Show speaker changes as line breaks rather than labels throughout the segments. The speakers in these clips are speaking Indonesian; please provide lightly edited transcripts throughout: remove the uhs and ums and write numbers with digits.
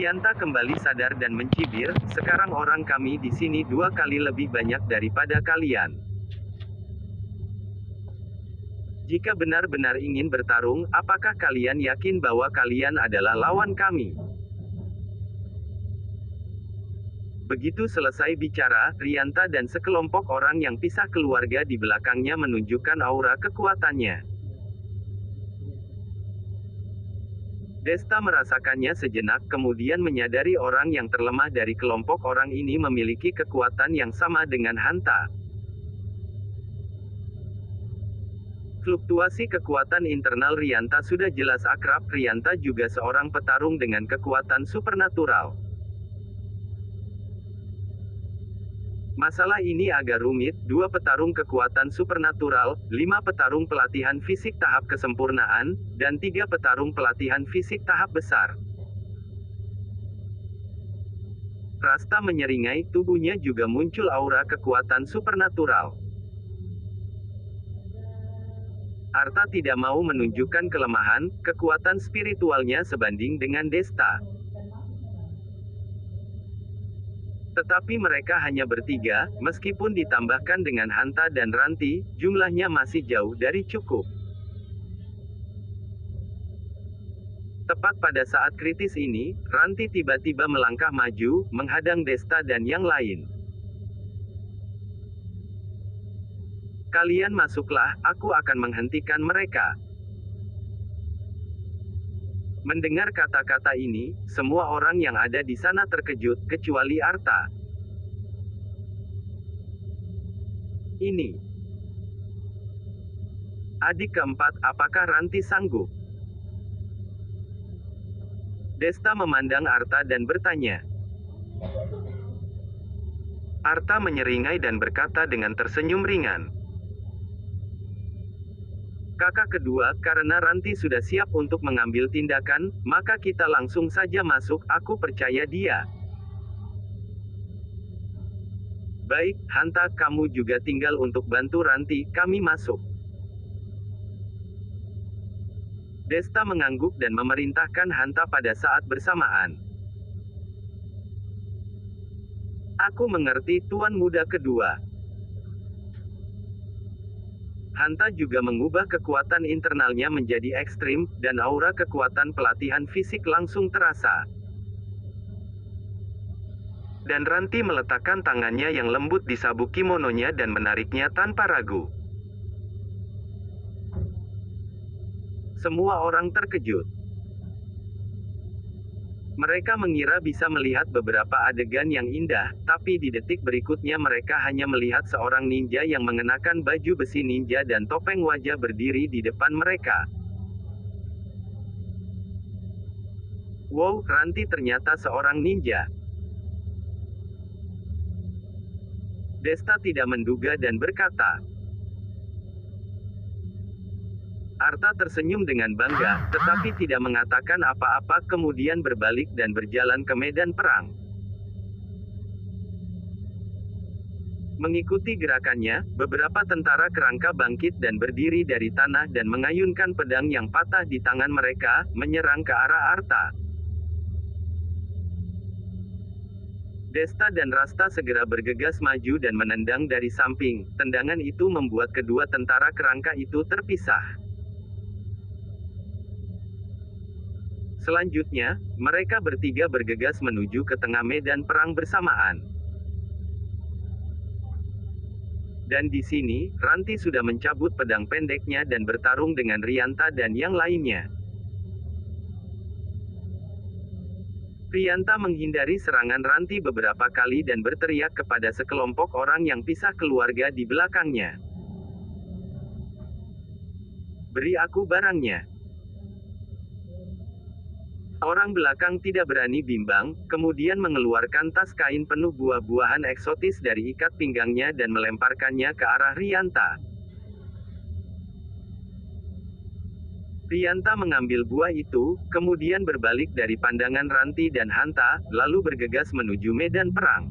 Rianta kembali sadar dan mencibir, sekarang orang kami di sini 2 kali lebih banyak daripada kalian. Jika benar-benar ingin bertarung, apakah kalian yakin bahwa kalian adalah lawan kami? Begitu selesai bicara, Rianta dan sekelompok orang yang pisah keluarga di belakangnya menunjukkan aura kekuatannya. Desta merasakannya sejenak, kemudian menyadari orang yang terlemah dari kelompok orang ini memiliki kekuatan yang sama dengan Hanta. Fluktuasi kekuatan internal Rianta sudah jelas akrab. Rianta juga seorang petarung dengan kekuatan supernatural. Masalah ini agak rumit, 2 petarung kekuatan supernatural, 5 petarung pelatihan fisik tahap kesempurnaan, dan 3 petarung pelatihan fisik tahap besar. Rasta menyeringai, tubuhnya juga muncul aura kekuatan supernatural. Arta tidak mau menunjukkan kelemahan, kekuatan spiritualnya sebanding dengan Desta. Tetapi mereka hanya bertiga, meskipun ditambahkan dengan Hanta dan Ranti, jumlahnya masih jauh dari cukup. Tepat pada saat kritis ini, Ranti tiba-tiba melangkah maju, menghadang Desta dan yang lain. Kalian masuklah, aku akan menghentikan mereka. Mendengar kata-kata ini, semua orang yang ada di sana terkejut, kecuali Arta. Ini adik keempat, apakah Ranti sanggup? Desta memandang Arta dan bertanya. Arta menyeringai dan berkata dengan tersenyum ringan. Kakak kedua, karena Ranti sudah siap untuk mengambil tindakan, maka kita langsung saja masuk, aku percaya dia. Baik, Hanta, kamu juga tinggal untuk bantu Ranti, kami masuk. Desta mengangguk dan memerintahkan Hanta pada saat bersamaan. Aku mengerti, Tuan Muda kedua. Hanta juga mengubah kekuatan internalnya menjadi ekstrim, dan aura kekuatan pelatihan fisik langsung terasa. Dan Ranti meletakkan tangannya yang lembut di sabuk kimononya dan menariknya tanpa ragu. Semua orang terkejut. Mereka mengira bisa melihat beberapa adegan yang indah, tapi di detik berikutnya mereka hanya melihat seorang ninja yang mengenakan baju besi ninja dan topeng wajah berdiri di depan mereka. Wow, Ranti ternyata seorang ninja. Desta tidak menduga dan berkata. Arta tersenyum dengan bangga, tetapi tidak mengatakan apa-apa, kemudian berbalik dan berjalan ke medan perang. Mengikuti gerakannya, beberapa tentara kerangka bangkit dan berdiri dari tanah dan mengayunkan pedang yang patah di tangan mereka, menyerang ke arah Arta. Desta dan Rasta segera bergegas maju dan menendang dari samping. Tendangan itu membuat kedua tentara kerangka itu terpisah. Selanjutnya, mereka bertiga bergegas menuju ke tengah medan perang bersamaan. Dan di sini, Ranti sudah mencabut pedang pendeknya dan bertarung dengan Rianta dan yang lainnya. Rianta menghindari serangan Ranti beberapa kali dan berteriak kepada sekelompok orang yang pisah keluarga di belakangnya. Beri aku barangnya. Orang belakang tidak berani bimbang, kemudian mengeluarkan tas kain penuh buah-buahan eksotis dari ikat pinggangnya dan melemparkannya ke arah Rianta. Rianta mengambil buah itu, kemudian berbalik dari pandangan Ranti dan Hanta, lalu bergegas menuju medan perang.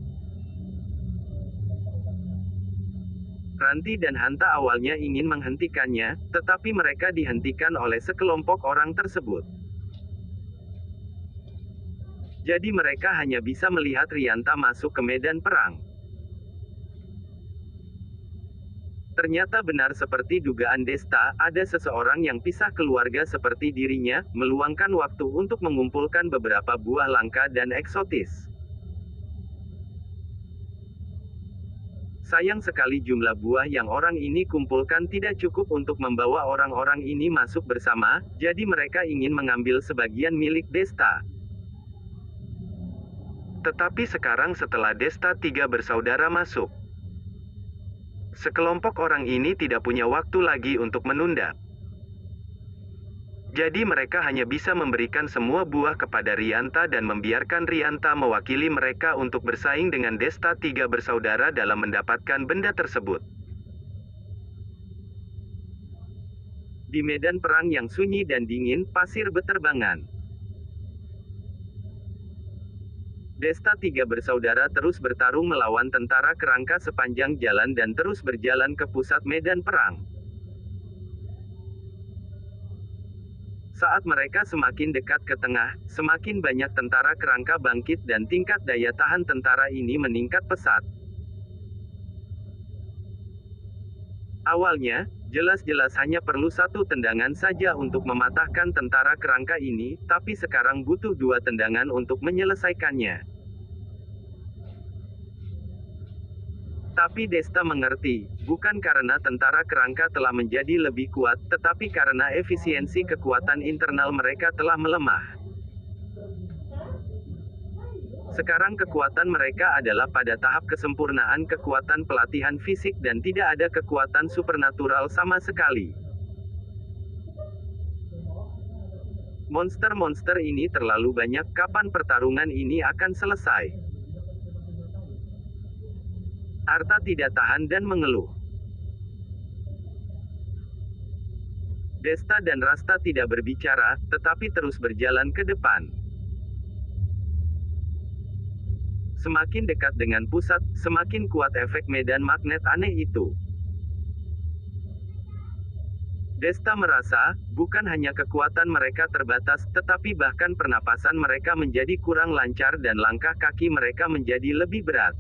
Ranti dan Hanta awalnya ingin menghentikannya, tetapi mereka dihentikan oleh sekelompok orang tersebut. Jadi mereka hanya bisa melihat Rianta masuk ke medan perang. Ternyata benar seperti dugaan Desta, ada seseorang yang pisah keluarga seperti dirinya, meluangkan waktu untuk mengumpulkan beberapa buah langka dan eksotis. Sayang sekali jumlah buah yang orang ini kumpulkan tidak cukup untuk membawa orang-orang ini masuk bersama, jadi mereka ingin mengambil sebagian milik Desta. Tetapi sekarang setelah Desta tiga bersaudara masuk, sekelompok orang ini tidak punya waktu lagi untuk menunda. Jadi mereka hanya bisa memberikan semua buah kepada Rianta dan membiarkan Rianta mewakili mereka untuk bersaing dengan Desta tiga bersaudara dalam mendapatkan benda tersebut. Di medan perang yang sunyi dan dingin, pasir beterbangan. Desta tiga bersaudara terus bertarung melawan tentara kerangka sepanjang jalan dan terus berjalan ke pusat medan perang. Saat mereka semakin dekat ke tengah, semakin banyak tentara kerangka bangkit dan tingkat daya tahan tentara ini meningkat pesat. Awalnya, jelas-jelas hanya perlu satu tendangan saja untuk mematahkan tentara kerangka ini, tapi sekarang butuh dua tendangan untuk menyelesaikannya. Tapi Desta mengerti, bukan karena tentara kerangka telah menjadi lebih kuat, tetapi karena efisiensi kekuatan internal mereka telah melemah. Sekarang kekuatan mereka adalah pada tahap kesempurnaan kekuatan pelatihan fisik dan tidak ada kekuatan supernatural sama sekali. Monster-monster ini terlalu banyak, kapan pertarungan ini akan selesai? Arta tidak tahan dan mengeluh. Desta dan Rasta tidak berbicara, tetapi terus berjalan ke depan. Semakin dekat dengan pusat, semakin kuat efek medan magnet aneh itu. Desta merasa, bukan hanya kekuatan mereka terbatas, tetapi bahkan pernapasan mereka menjadi kurang lancar dan langkah kaki mereka menjadi lebih berat.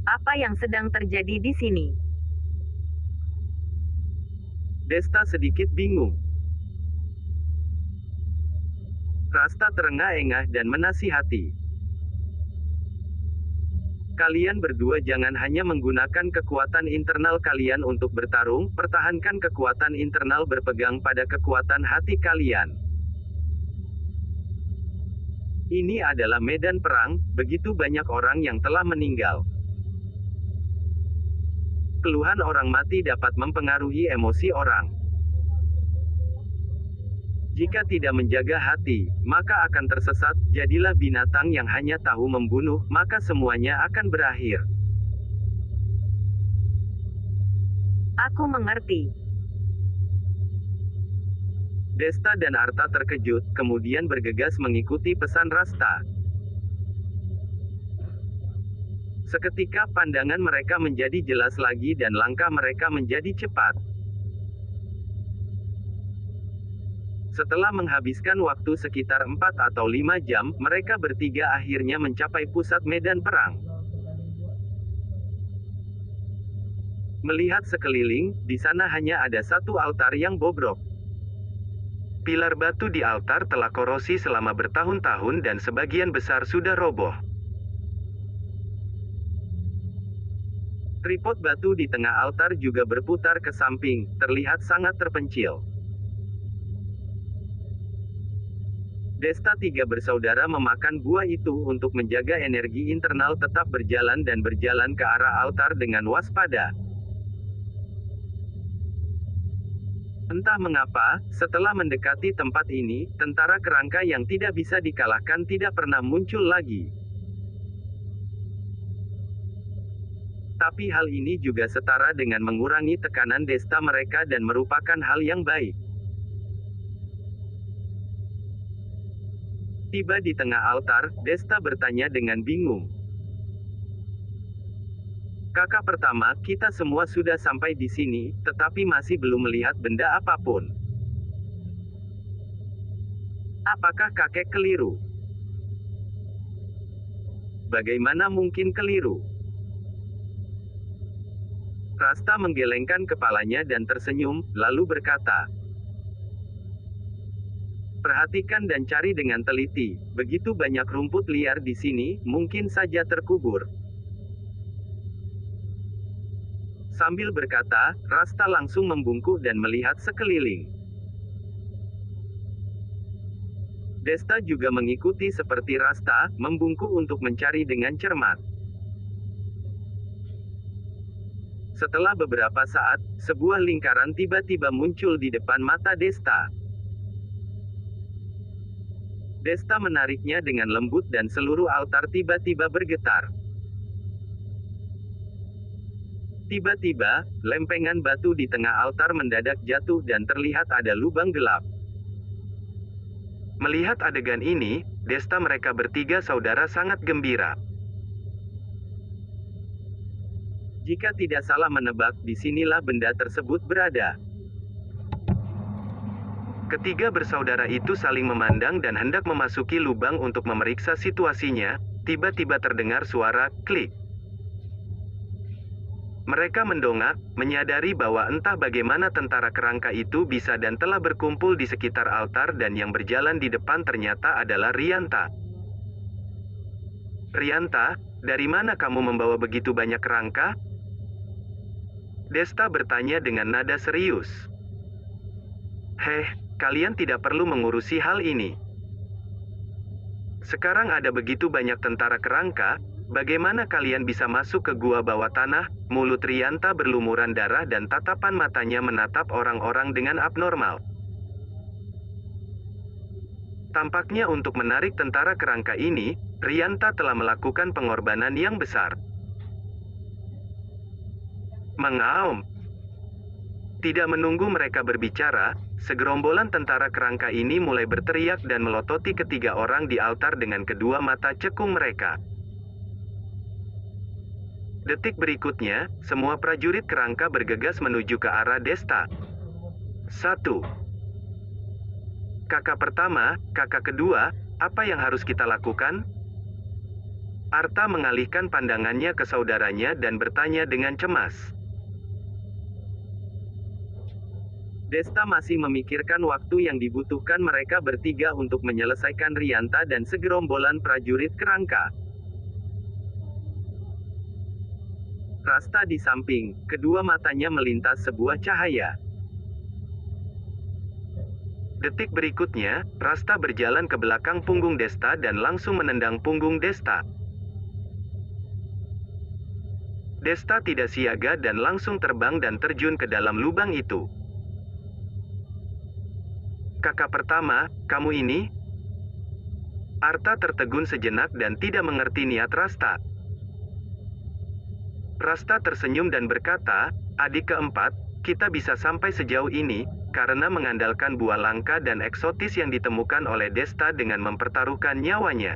Apa yang sedang terjadi di sini?
Desta sedikit bingung. Rasta terengah-engah dan menasihati. Kalian berdua jangan hanya menggunakan kekuatan internal kalian untuk bertarung, pertahankan kekuatan internal berpegang pada kekuatan hati kalian. Ini adalah medan perang, begitu banyak orang yang telah meninggal. Keluhan orang mati dapat mempengaruhi emosi orang. Jika tidak menjaga hati, maka akan tersesat, jadilah binatang yang hanya tahu membunuh, maka semuanya akan berakhir.
Aku mengerti.
Desta dan Arta terkejut, kemudian bergegas mengikuti pesan Rasta. Seketika pandangan mereka menjadi jelas lagi dan langkah mereka menjadi cepat. Setelah menghabiskan waktu sekitar 4 atau 5 jam, mereka bertiga akhirnya mencapai pusat medan perang. Melihat sekeliling, di sana hanya ada satu altar yang bobrok. Pilar batu di altar telah korosi selama bertahun-tahun dan sebagian besar sudah roboh. Tripod batu di tengah altar juga berputar ke samping, terlihat sangat terpencil. Desta tiga bersaudara memakan buah itu untuk menjaga energi internal tetap berjalan dan berjalan ke arah altar dengan waspada. Entah mengapa, setelah mendekati tempat ini, tentara kerangka yang tidak bisa dikalahkan tidak pernah muncul lagi. Tapi hal ini juga setara dengan mengurangi tekanan Desta mereka dan merupakan hal yang baik. Tiba di tengah altar, Desta bertanya dengan bingung. Kakak pertama, kita semua sudah sampai di sini, tetapi masih belum melihat benda apapun. Apakah kakek keliru? Bagaimana mungkin keliru? Rasta menggelengkan kepalanya dan tersenyum, lalu berkata, "Perhatikan dan cari dengan teliti. Begitu banyak rumput liar di sini, mungkin saja terkubur." Sambil berkata, Rasta langsung membungkuk dan melihat sekeliling. Desta juga mengikuti seperti Rasta, membungkuk untuk mencari dengan cermat. Setelah beberapa saat, sebuah lingkaran tiba-tiba muncul di depan mata Desta. Desta menariknya dengan lembut dan seluruh altar tiba-tiba bergetar. Tiba-tiba, lempengan batu di tengah altar mendadak jatuh dan terlihat ada lubang gelap. Melihat adegan ini, Desta mereka bertiga saudara sangat gembira. Jika tidak salah menebak, disinilah benda tersebut berada. Ketiga bersaudara itu saling memandang dan hendak memasuki lubang untuk memeriksa situasinya, tiba-tiba terdengar suara klik. Mereka mendongak, menyadari bahwa entah bagaimana tentara kerangka itu bisa dan telah berkumpul di sekitar altar dan yang berjalan di depan ternyata adalah Rianta. "Rianta, dari mana kamu membawa begitu banyak kerangka?" Desta bertanya dengan nada serius. Kalian tidak perlu mengurusi hal ini. Sekarang ada begitu banyak tentara kerangka, bagaimana kalian bisa masuk ke gua bawah tanah?" Mulut Rianta berlumuran darah dan tatapan matanya menatap orang-orang dengan abnormal. Tampaknya untuk menarik tentara kerangka ini, Rianta telah melakukan pengorbanan yang besar. Mengaum. Tidak menunggu mereka berbicara, segerombolan tentara kerangka ini mulai berteriak dan melototi ketiga orang di altar dengan kedua mata cekung mereka. Detik berikutnya, semua prajurit kerangka bergegas menuju ke arah Desta. 1. "Kakak pertama, kakak kedua, apa yang harus kita lakukan?" Arta mengalihkan pandangannya ke saudaranya dan bertanya dengan cemas. Desta masih memikirkan waktu yang dibutuhkan mereka bertiga untuk menyelesaikan Rianta dan segerombolan prajurit kerangka. Rasta di samping, kedua matanya melintas sebuah cahaya. Detik berikutnya, Rasta berjalan ke belakang punggung Desta dan langsung menendang punggung Desta. Desta tidak siaga dan langsung terbang dan terjun ke dalam lubang itu. "Kakak pertama, kamu ini?" Arta tertegun sejenak dan tidak mengerti niat Rasta. Rasta tersenyum dan berkata, "Adik keempat, kita bisa sampai sejauh ini, karena mengandalkan buah langka dan eksotis yang ditemukan oleh Desta dengan mempertaruhkan nyawanya.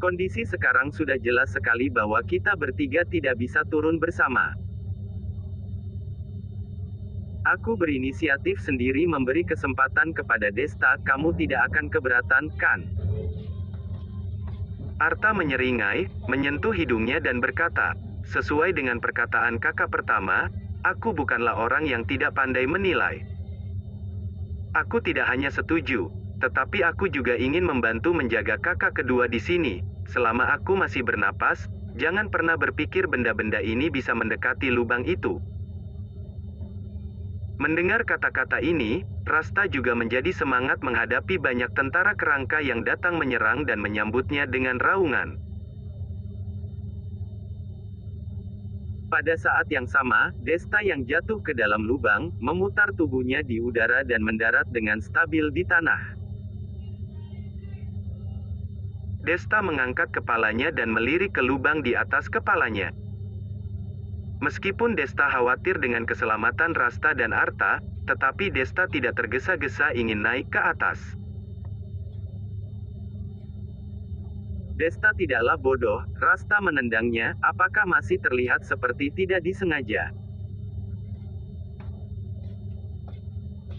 Kondisi sekarang sudah jelas sekali bahwa kita bertiga tidak bisa turun bersama. Aku berinisiatif sendiri memberi kesempatan kepada Desta, kamu tidak akan keberatan, kan?" Arta menyeringai, menyentuh hidungnya dan berkata, "Sesuai dengan perkataan kakak pertama, aku bukanlah orang yang tidak pandai menilai. Aku tidak hanya setuju, tetapi aku juga ingin membantu menjaga kakak kedua di sini. Selama aku masih bernapas, jangan pernah berpikir benda-benda ini bisa mendekati lubang itu." Mendengar kata-kata ini, Rasta juga menjadi semangat menghadapi banyak tentara kerangka yang datang menyerang dan menyambutnya dengan raungan. Pada saat yang sama, Desta yang jatuh ke dalam lubang, memutar tubuhnya di udara dan mendarat dengan stabil di tanah. Desta mengangkat kepalanya dan melirik ke lubang di atas kepalanya. Meskipun Desta khawatir dengan keselamatan Rasta dan Arta, tetapi Desta tidak tergesa-gesa ingin naik ke atas. Desta tidaklah bodoh, Rasta menendangnya, apakah masih terlihat seperti tidak disengaja.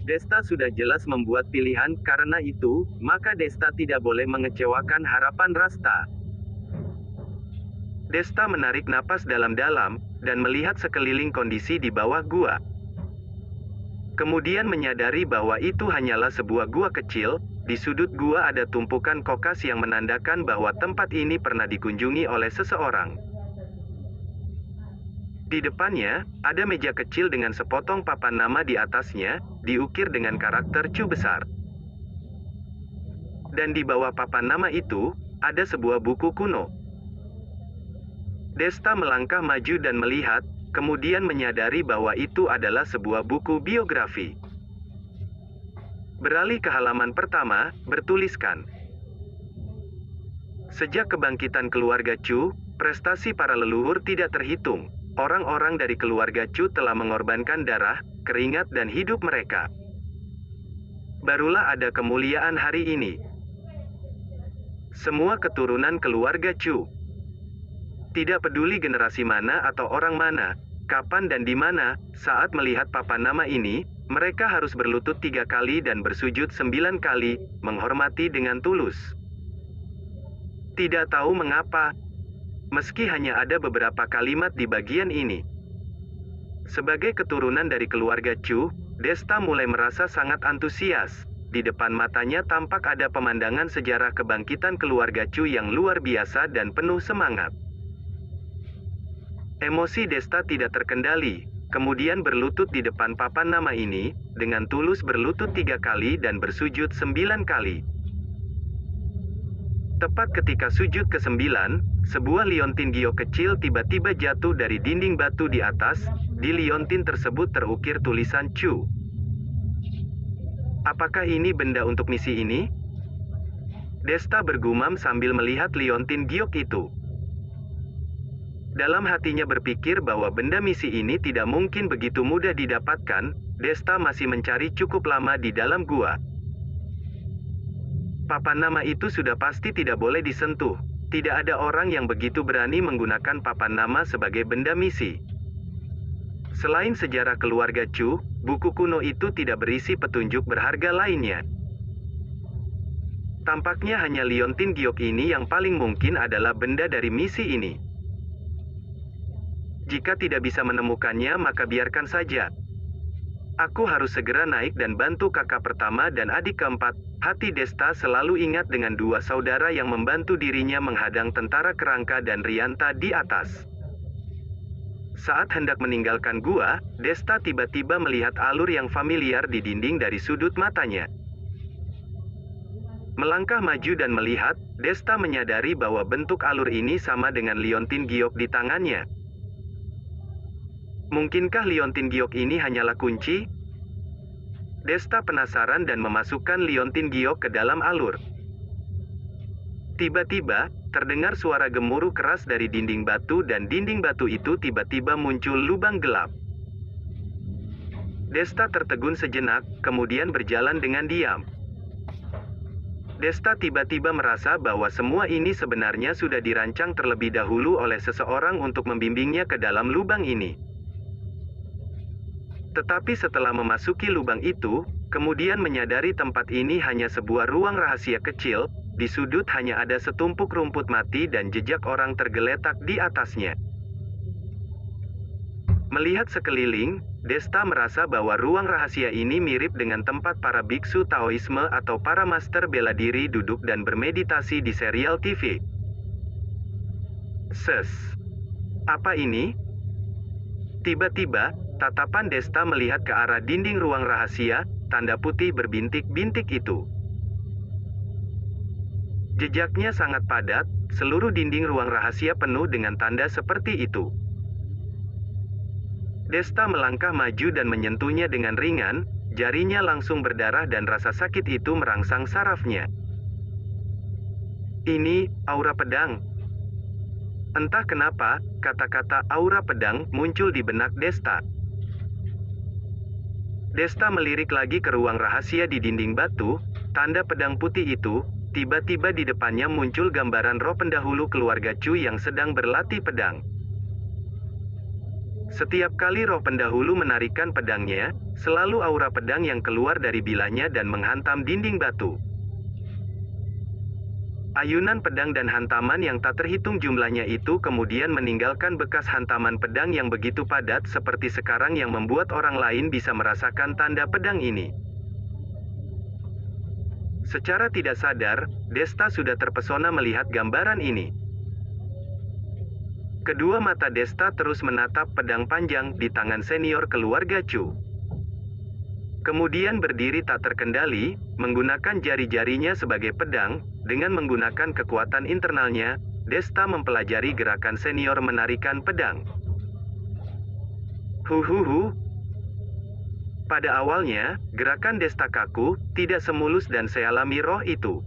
Desta sudah jelas membuat pilihan, karena itu, maka Desta tidak boleh mengecewakan harapan Rasta. Desta menarik napas dalam-dalam, dan melihat sekeliling kondisi di bawah gua. Kemudian menyadari bahwa itu hanyalah sebuah gua kecil. Di sudut gua ada tumpukan kokas yang menandakan bahwa tempat ini pernah dikunjungi oleh seseorang. Di depannya, ada meja kecil dengan sepotong papan nama di atasnya, diukir dengan karakter Chu besar. Dan di bawah papan nama itu, ada sebuah buku kuno. Desta melangkah maju dan melihat, kemudian menyadari bahwa itu adalah sebuah buku biografi. Beralih ke halaman pertama, bertuliskan. Sejak kebangkitan keluarga Chu, prestasi para leluhur tidak terhitung. Orang-orang dari keluarga Chu telah mengorbankan darah, keringat dan hidup mereka. Barulah ada kemuliaan hari ini. Semua keturunan keluarga Chu. Tidak peduli generasi mana atau orang mana, kapan dan di mana, saat melihat papan nama ini, mereka harus berlutut 3 kali dan bersujud 9 kali, menghormati dengan tulus. Tidak tahu mengapa, meski hanya ada beberapa kalimat di bagian ini. Sebagai keturunan dari keluarga Chu, Desta mulai merasa sangat antusias. Di depan matanya tampak ada pemandangan sejarah kebangkitan keluarga Chu yang luar biasa dan penuh semangat. Emosi Desta tidak terkendali, kemudian berlutut di depan papan nama ini, dengan tulus berlutut 3 kali dan bersujud 9 kali. Tepat ketika sujud ke-9, sebuah liontin giok kecil tiba-tiba jatuh dari dinding batu di atas. Di liontin tersebut terukir tulisan Chu. Apakah ini benda untuk misi ini? Desta bergumam sambil melihat liontin giok itu. Dalam hatinya berpikir bahwa benda misi ini tidak mungkin begitu mudah didapatkan. Desta masih mencari cukup lama di dalam gua. Papan nama itu sudah pasti tidak boleh disentuh. Tidak ada orang yang begitu berani menggunakan papan nama sebagai benda misi. Selain sejarah keluarga Chu, buku kuno itu tidak berisi petunjuk berharga lainnya. Tampaknya hanya liontin giok ini yang paling mungkin adalah benda dari misi ini. Jika tidak bisa menemukannya, maka biarkan saja. Aku harus segera naik dan bantu kakak pertama dan adik keempat. Hati Desta selalu ingat dengan 2 saudara yang membantu dirinya menghadang tentara Kerangka dan Rianta di atas. Saat hendak meninggalkan gua, Desta tiba-tiba melihat alur yang familiar di dinding dari sudut matanya. Melangkah maju dan melihat, Desta menyadari bahwa bentuk alur ini sama dengan liontin giok di tangannya. Mungkinkah liontin giok ini hanyalah kunci? Desta penasaran dan memasukkan liontin giok ke dalam alur. Tiba-tiba, terdengar suara gemuruh keras dari dinding batu dan dinding batu itu tiba-tiba muncul lubang gelap. Desta tertegun sejenak, kemudian berjalan dengan diam. Desta tiba-tiba merasa bahwa semua ini sebenarnya sudah dirancang terlebih dahulu oleh seseorang untuk membimbingnya ke dalam lubang ini. Tetapi setelah memasuki lubang itu, kemudian menyadari tempat ini hanya sebuah ruang rahasia kecil. Di sudut hanya ada setumpuk rumput mati dan jejak orang tergeletak di atasnya. Melihat sekeliling, Desta merasa bahwa ruang rahasia ini mirip dengan tempat para biksu Taoisme atau para master bela diri duduk dan bermeditasi di serial TV. Apa ini? Tiba-tiba, tatapan Desta melihat ke arah dinding ruang rahasia, tanda putih berbintik-bintik itu. Jejaknya sangat padat, seluruh dinding ruang rahasia penuh dengan tanda seperti itu. Desta melangkah maju dan menyentuhnya dengan ringan, jarinya langsung berdarah dan rasa sakit itu merangsang sarafnya. Ini, aura pedang. Entah kenapa, kata-kata aura pedang muncul di benak Desta. Desta melirik lagi ke ruang rahasia di dinding batu, tanda pedang putih itu, tiba-tiba di depannya muncul gambaran roh pendahulu keluarga Chu yang sedang berlatih pedang. Setiap kali roh pendahulu menarikkan pedangnya, selalu aura pedang yang keluar dari bilanya dan menghantam dinding batu. Ayunan pedang dan hantaman yang tak terhitung jumlahnya itu kemudian meninggalkan bekas hantaman pedang yang begitu padat seperti sekarang yang membuat orang lain bisa merasakan tanda pedang ini. Secara tidak sadar, Desta sudah terpesona melihat gambaran ini. Kedua mata Desta terus menatap pedang panjang di tangan senior keluarga Chu. Kemudian berdiri tak terkendali, menggunakan jari-jarinya sebagai pedang. Dengan menggunakan kekuatan internalnya, Desta mempelajari gerakan senior menarikan pedang. Huhuhu. Pada awalnya, gerakan Desta kaku, tidak semulus dan sealami roh itu.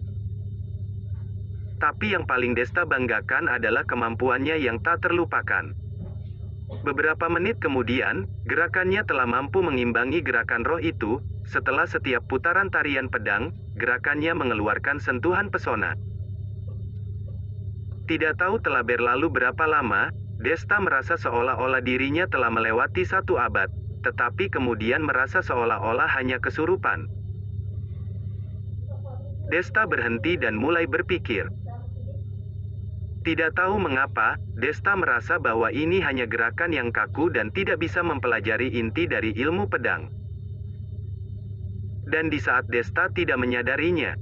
Tapi yang paling Desta banggakan adalah kemampuannya yang tak terlupakan. Beberapa menit kemudian, gerakannya telah mampu mengimbangi gerakan roh itu. Setelah setiap putaran tarian pedang, gerakannya mengeluarkan sentuhan pesona. Tidak tahu telah berlalu berapa lama, Desta merasa seolah-olah dirinya telah melewati 1 abad, tetapi kemudian merasa seolah-olah hanya kesurupan. Desta berhenti dan mulai berpikir. Tidak tahu mengapa, Desta merasa bahwa ini hanya gerakan yang kaku dan tidak bisa mempelajari inti dari ilmu pedang. Dan di saat Desta tidak menyadarinya,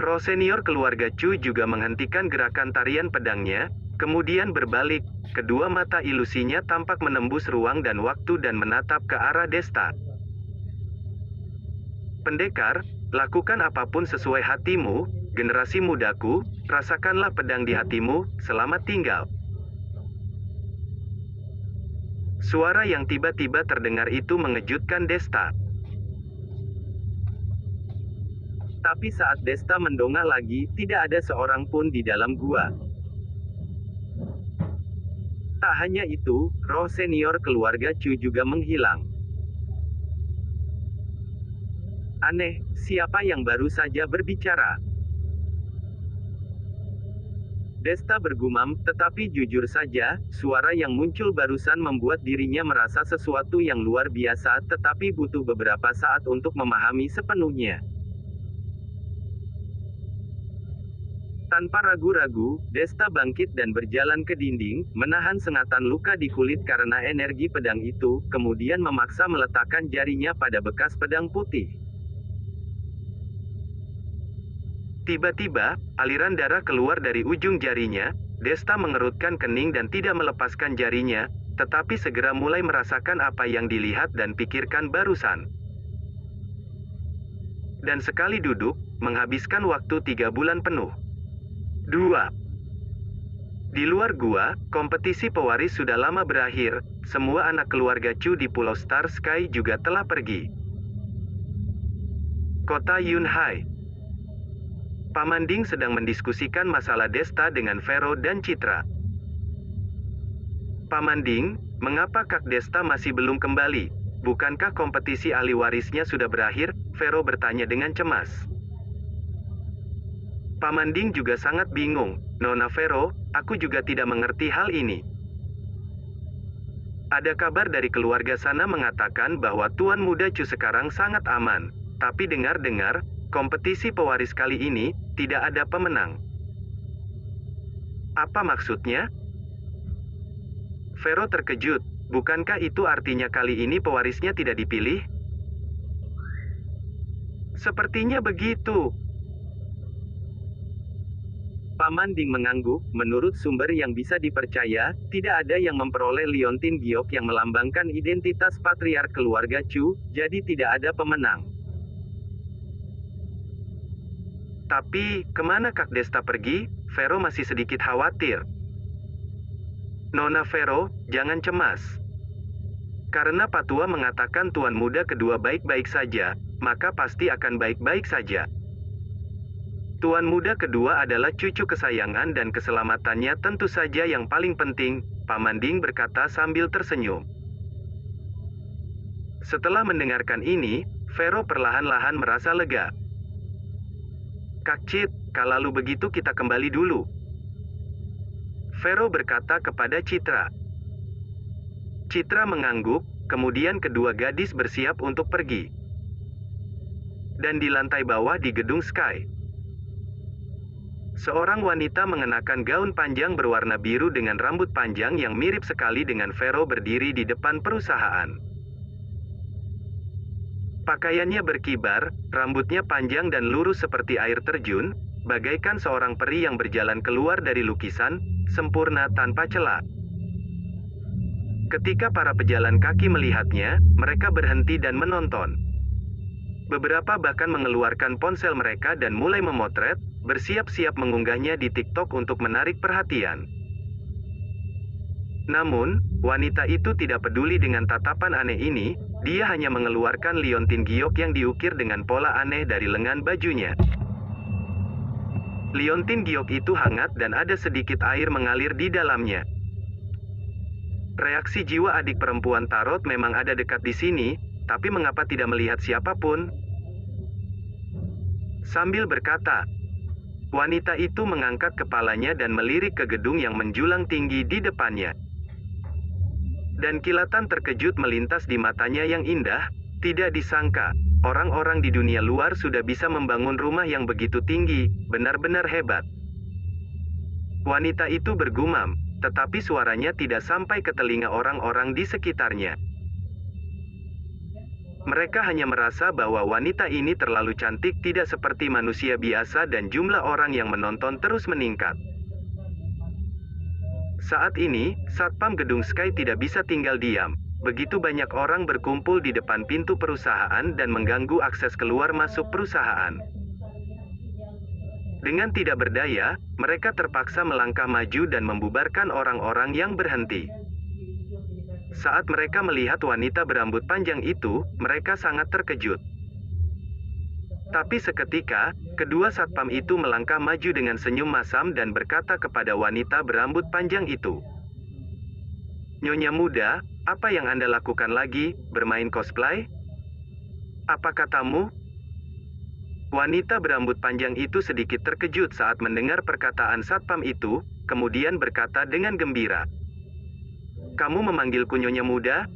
roh senior keluarga Chu juga menghentikan gerakan tarian pedangnya, kemudian berbalik, kedua mata ilusinya tampak menembus ruang dan waktu dan menatap ke arah Desta. Pendekar, lakukan apapun sesuai hatimu, generasi mudaku, rasakanlah pedang di hatimu, selamat tinggal. Suara yang tiba-tiba terdengar itu mengejutkan Desta. Tapi saat Desta mendongak lagi, tidak ada seorang pun di dalam gua. Tak hanya itu, roh senior keluarga Chu juga menghilang. Aneh, siapa yang baru saja berbicara? Desta bergumam, tetapi jujur saja, suara yang muncul barusan membuat dirinya merasa sesuatu yang luar biasa tetapi butuh beberapa saat untuk memahami sepenuhnya. Tanpa ragu-ragu, Desta bangkit dan berjalan ke dinding, menahan sengatan luka di kulit karena energi pedang itu, kemudian memaksa meletakkan jarinya pada bekas pedang putih. Tiba-tiba, aliran darah keluar dari ujung jarinya. Desta mengerutkan kening dan tidak melepaskan jarinya, tetapi segera mulai merasakan apa yang dilihat dan pikirkan barusan. Dan sekali duduk, menghabiskan waktu 3 bulan penuh. 2. Di luar gua, kompetisi pewaris sudah lama berakhir, semua anak keluarga Chu di Pulau Star Sky juga telah pergi. Kota Yunhai. Paman Ding sedang mendiskusikan masalah Desta dengan Vero dan Citra. Paman Ding, mengapa Kak Desta masih belum kembali? Bukankah kompetisi ahli warisnya sudah berakhir? Vero bertanya dengan cemas. Paman Ding juga sangat bingung. Nona Vero, aku juga tidak mengerti hal ini. Ada kabar dari keluarga sana mengatakan bahwa Tuan Muda Chu sekarang sangat aman. Tapi dengar-dengar, kompetisi pewaris kali ini, tidak ada pemenang. Apa maksudnya? Vero terkejut. Bukankah itu artinya kali ini pewarisnya tidak dipilih? Sepertinya begitu. Paman Ding mengangguk, menurut sumber yang bisa dipercaya, tidak ada yang memperoleh liontin giok yang melambangkan identitas patriark keluarga Chu, jadi tidak ada pemenang. Tapi, kemana Kak Desta pergi? Vero masih sedikit khawatir. Nona Vero, jangan cemas. Karena Patua mengatakan Tuan Muda kedua baik-baik saja, maka pasti akan baik-baik saja. Tuan Muda kedua adalah cucu kesayangan dan keselamatannya tentu saja yang paling penting, Paman Ding berkata sambil tersenyum. Setelah mendengarkan ini, Vero perlahan-lahan merasa lega. Kak Cit, kalau begitu kita kembali dulu. Vero berkata kepada Citra. Citra mengangguk, kemudian kedua gadis bersiap untuk pergi. Dan di lantai bawah di gedung Sky, seorang wanita mengenakan gaun panjang berwarna biru dengan rambut panjang yang mirip sekali dengan Vero berdiri di depan perusahaan. Pakaiannya berkibar, rambutnya panjang dan lurus seperti air terjun, bagaikan seorang peri yang berjalan keluar dari lukisan, sempurna tanpa celah. Ketika para pejalan kaki melihatnya, mereka berhenti dan menonton. Beberapa bahkan mengeluarkan ponsel mereka dan mulai memotret, bersiap-siap mengunggahnya di TikTok untuk menarik perhatian. Namun, wanita itu tidak peduli dengan tatapan aneh ini, dia hanya mengeluarkan liontin giok yang diukir dengan pola aneh dari lengan bajunya. Liontin giok itu hangat dan ada sedikit air mengalir di dalamnya. Reaksi jiwa adik perempuan Tarot memang ada dekat di sini, tapi mengapa tidak melihat siapapun? Sambil berkata, wanita itu mengangkat kepalanya dan melirik ke gedung yang menjulang tinggi di depannya. Dan kilatan terkejut melintas di matanya yang indah, tidak disangka, orang-orang di dunia luar sudah bisa membangun rumah yang begitu tinggi, benar-benar hebat. Wanita itu bergumam, tetapi suaranya tidak sampai ke telinga orang-orang di sekitarnya. Mereka hanya merasa bahwa wanita ini terlalu cantik, tidak seperti manusia biasa, dan jumlah orang yang menonton terus meningkat. Saat ini, Satpam Gedung Sky tidak bisa tinggal diam. Begitu banyak orang berkumpul di depan pintu perusahaan dan mengganggu akses keluar masuk perusahaan. Dengan tidak berdaya, mereka terpaksa melangkah maju dan membubarkan orang-orang yang berhenti. Saat mereka melihat wanita berambut panjang itu, mereka sangat terkejut. Tapi seketika, kedua satpam itu melangkah maju dengan senyum masam dan berkata kepada wanita berambut panjang itu, "Nyonya muda, apa yang Anda lakukan lagi, bermain cosplay? Apa katamu?" Wanita berambut panjang itu sedikit terkejut saat mendengar perkataan satpam itu, kemudian berkata dengan gembira, "Kamu memanggilku Nyonya muda?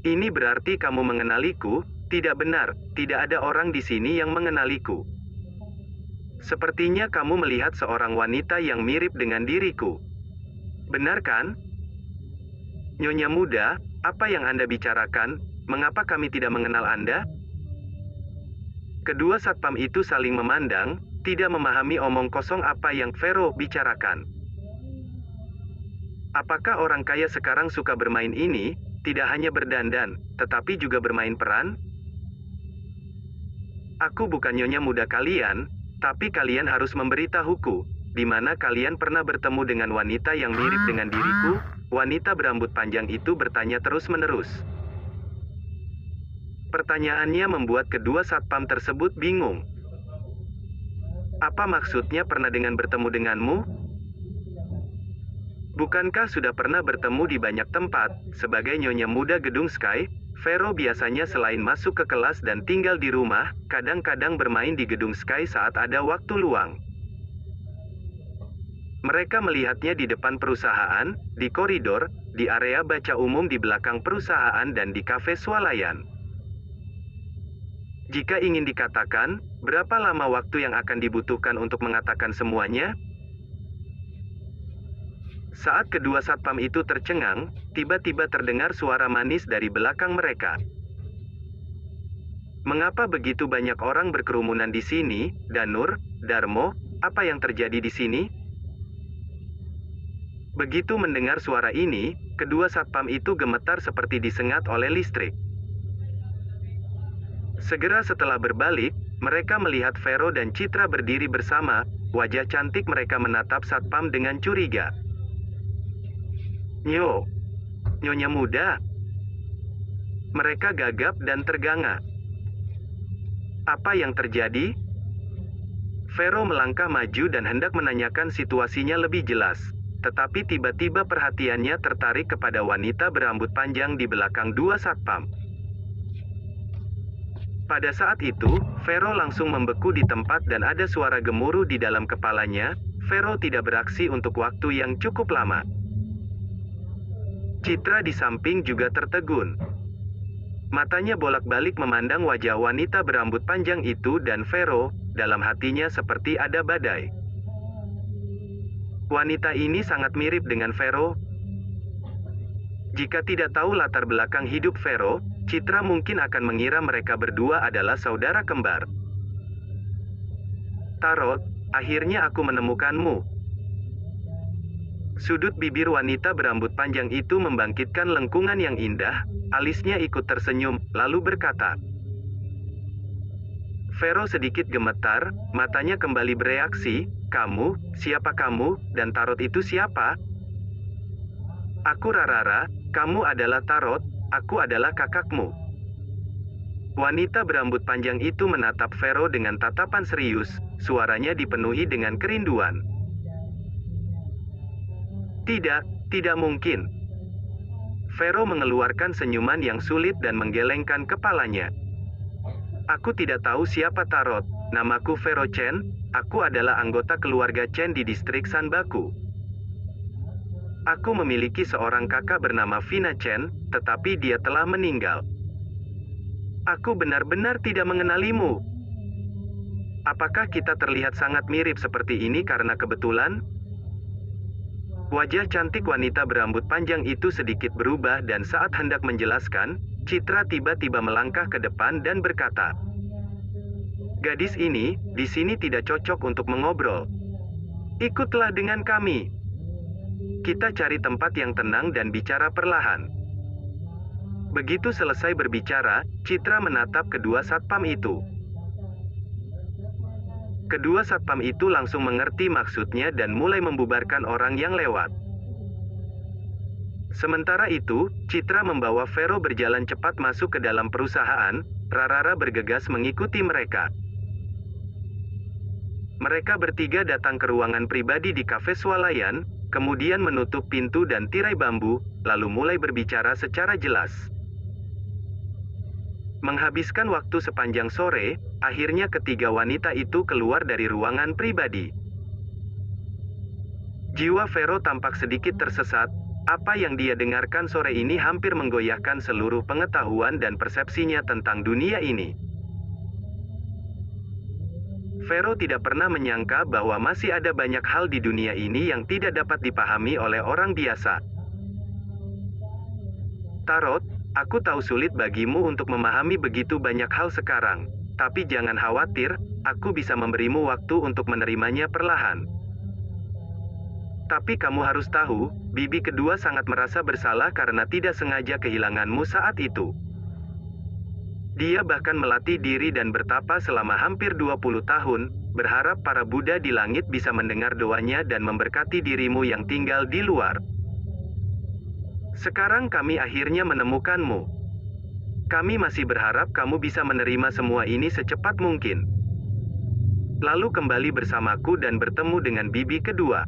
Ini berarti kamu mengenaliku." "Tidak benar, tidak ada orang di sini yang mengenaliku. Sepertinya kamu melihat seorang wanita yang mirip dengan diriku. Benar kan?" "Nyonya muda, apa yang Anda bicarakan? Mengapa kami tidak mengenal Anda?" Kedua satpam itu saling memandang, tidak memahami omong kosong apa yang Vero bicarakan. Apakah orang kaya sekarang suka bermain ini, tidak hanya berdandan, tetapi juga bermain peran? "Aku bukan nyonya muda kalian, tapi kalian harus memberitahuku, di mana kalian pernah bertemu dengan wanita yang mirip dengan diriku?" Wanita berambut panjang itu bertanya terus-menerus. Pertanyaannya membuat kedua satpam tersebut bingung. "Apa maksudnya pernah dengan bertemu denganmu? Bukankah sudah pernah bertemu di banyak tempat?" Sebagai nyonya muda Gedung Sky, Vero biasanya selain masuk ke kelas dan tinggal di rumah, kadang-kadang bermain di Gedung Sky saat ada waktu luang. Mereka melihatnya di depan perusahaan, di koridor, di area baca umum di belakang perusahaan dan di kafe swalayan. Jika ingin dikatakan, berapa lama waktu yang akan dibutuhkan untuk mengatakan semuanya? Saat kedua satpam itu tercengang, tiba-tiba terdengar suara manis dari belakang mereka. "Mengapa begitu banyak orang berkerumunan di sini, Danur, Darmo, apa yang terjadi di sini?" Begitu mendengar suara ini, kedua satpam itu gemetar seperti disengat oleh listrik. Segera setelah berbalik, mereka melihat Vero dan Citra berdiri bersama, wajah cantik mereka menatap satpam dengan curiga. Nyonya muda." Mereka gagap dan terganga. "Apa yang terjadi?" Vero melangkah maju dan hendak menanyakan situasinya lebih jelas. Tetapi tiba-tiba perhatiannya tertarik kepada wanita berambut panjang di belakang dua satpam. Pada saat itu, Vero langsung membeku di tempat dan ada suara gemuruh di dalam kepalanya. Vero tidak beraksi untuk waktu yang cukup lama. Citra di samping juga tertegun. Matanya bolak-balik memandang wajah wanita berambut panjang itu dan Vero, dalam hatinya seperti ada badai. Wanita ini sangat mirip dengan Vero. Jika tidak tahu latar belakang hidup Vero, Citra mungkin akan mengira mereka berdua adalah saudara kembar. Tarot, akhirnya aku menemukanmu. Sudut bibir wanita berambut panjang itu membangkitkan lengkungan yang indah, alisnya ikut tersenyum, lalu berkata. Vero sedikit gemetar, matanya kembali bereaksi, kamu, siapa kamu, dan Tarot itu siapa? Aku Rarara, kamu adalah Tarot, aku adalah kakakmu. Wanita berambut panjang itu menatap Vero dengan tatapan serius, suaranya dipenuhi dengan kerinduan. Tidak mungkin. Vero mengeluarkan senyuman yang sulit dan menggelengkan kepalanya. Aku tidak tahu siapa Tarot, namaku Vero Chen, aku adalah anggota keluarga Chen di distrik Sanbaku. Aku memiliki seorang kakak bernama Vina Chen, tetapi dia telah meninggal. Aku benar-benar tidak mengenalimu. Apakah kita terlihat sangat mirip seperti ini karena kebetulan? Wajah cantik wanita berambut panjang itu sedikit berubah dan saat hendak menjelaskan, Citra tiba-tiba melangkah ke depan dan berkata, gadis ini, di sini tidak cocok untuk mengobrol. Ikutlah dengan kami. Kita cari tempat yang tenang dan bicara perlahan. Begitu selesai berbicara, Citra menatap kedua satpam itu. Kedua satpam itu langsung mengerti maksudnya dan mulai membubarkan orang yang lewat. Sementara itu, Citra membawa Vero berjalan cepat masuk ke dalam perusahaan, Rarara bergegas mengikuti mereka. Mereka bertiga datang ke ruangan pribadi di kafe swalayan, kemudian menutup pintu dan tirai bambu, lalu mulai berbicara secara jelas. Menghabiskan waktu sepanjang sore, akhirnya ketiga wanita itu keluar dari ruangan pribadi. Jiwa Vero tampak sedikit tersesat, apa yang dia dengarkan sore ini hampir menggoyahkan seluruh pengetahuan dan persepsinya tentang dunia ini. Vero tidak pernah menyangka bahwa masih ada banyak hal di dunia ini yang tidak dapat dipahami oleh orang biasa. Tarot, aku tahu sulit bagimu untuk memahami begitu banyak hal sekarang, tapi jangan khawatir, aku bisa memberimu waktu untuk menerimanya perlahan. Tapi kamu harus tahu, bibi kedua sangat merasa bersalah karena tidak sengaja kehilanganmu saat itu. Dia bahkan melatih diri dan bertapa selama hampir 20 tahun, berharap para Buddha di langit bisa mendengar doanya dan memberkati dirimu yang tinggal di luar. Sekarang kami akhirnya menemukanmu. Kami masih berharap kamu bisa menerima semua ini secepat mungkin. Lalu kembali bersamaku dan bertemu dengan bibi kedua.